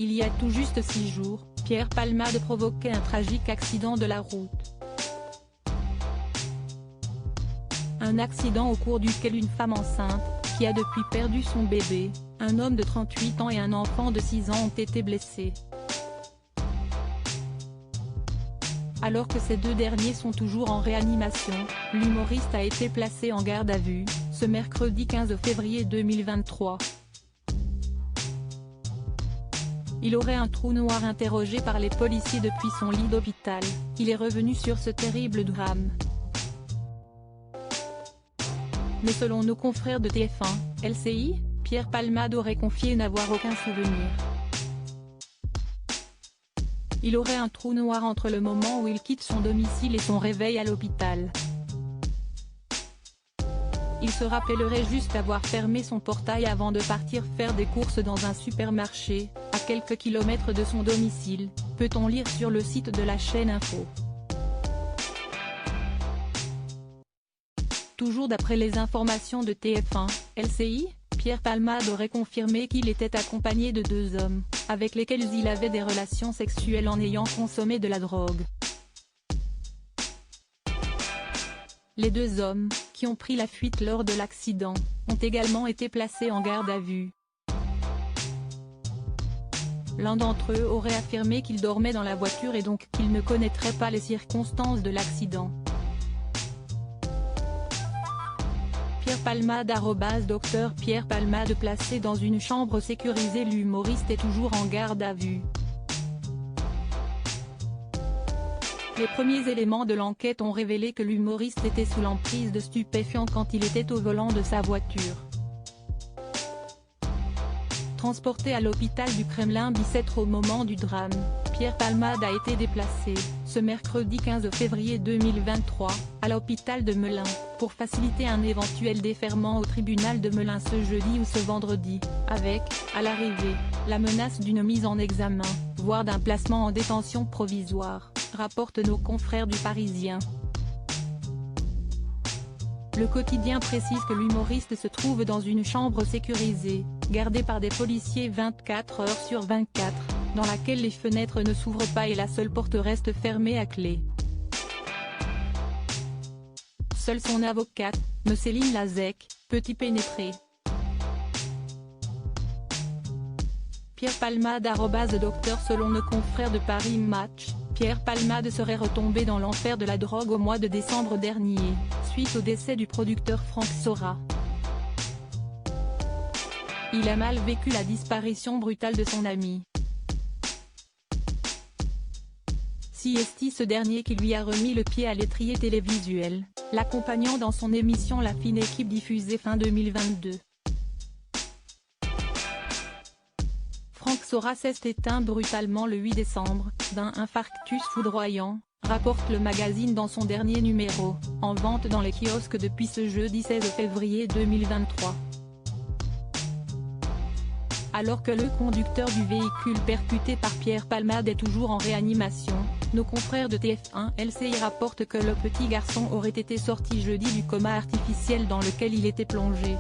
Il y a tout juste 6 jours, Pierre Palmade provoquait un tragique accident de la route. Un accident au cours duquel une femme enceinte, qui a depuis perdu son bébé, un homme de 38 ans et un enfant de 6 ans ont été blessés. Alors que ces deux derniers sont toujours en réanimation, l'humoriste a été placé en garde à vue, ce mercredi 15 février 2023. Il aurait un trou noir. Interrogé par les policiers depuis son lit d'hôpital, il est revenu sur ce terrible drame. Mais selon nos confrères de TF1, LCI, Pierre Palmade aurait confié n'avoir aucun souvenir. Il aurait un trou noir entre le moment où il quitte son domicile et son réveil à l'hôpital. Il se rappellerait juste avoir fermé son portail avant de partir faire des courses dans un supermarché, à quelques kilomètres de son domicile, peut-on lire sur le site de la chaîne Info. Toujours d'après les informations de TF1, LCI, Pierre Palmade aurait confirmé qu'il était accompagné de 2 hommes, avec lesquels il avait des relations sexuelles en ayant consommé de la drogue. Les 2 hommes, qui ont pris la fuite lors de l'accident, ont également été placés en garde à vue. L'un d'entre eux aurait affirmé qu'il dormait dans la voiture et donc qu'il ne connaîtrait pas les circonstances de l'accident. Pierre Palmade @Dr Pierre Palmade placé dans une chambre sécurisée. L'humoriste est toujours en garde à vue. Les premiers éléments de l'enquête ont révélé que l'humoriste était sous l'emprise de stupéfiants quand il était au volant de sa voiture. Transporté à l'hôpital du Kremlin-Bicêtre au moment du drame, Pierre Palmade a été déplacé, ce mercredi 15 février 2023, à l'hôpital de Melun, pour faciliter un éventuel déferment au tribunal de Melun ce jeudi ou ce vendredi, avec, à l'arrivée, la menace d'une mise en examen, voire d'un placement en détention provisoire, rapportent nos confrères du Parisien. Le quotidien précise que l'humoriste se trouve dans une chambre sécurisée, gardée par des policiers 24 heures sur 24, dans laquelle les fenêtres ne s'ouvrent pas et la seule porte reste fermée à clé. Seule son avocate, Céline Lazec, peut y pénétrer. Pierre Palmade @Docteur Selon nos confrères de Paris Match, Pierre Palmade serait retombé dans l'enfer de la drogue au mois de décembre dernier, suite au décès du producteur Franck Sora. Il a mal vécu la disparition brutale de son ami. Si est ce dernier qui lui a remis le pied à l'étrier télévisuel, l'accompagnant dans son émission La Fine Équipe diffusée fin 2022. Franck Sora s'est éteint brutalement le 8 décembre, d'un infarctus foudroyant, rapporte le magazine dans son dernier numéro, en vente dans les kiosques depuis ce jeudi 16 février 2023. Alors que le conducteur du véhicule percuté par Pierre Palmade est toujours en réanimation, nos confrères de TF1 LCI rapportent que le petit garçon aurait été sorti jeudi du coma artificiel dans lequel il était plongé.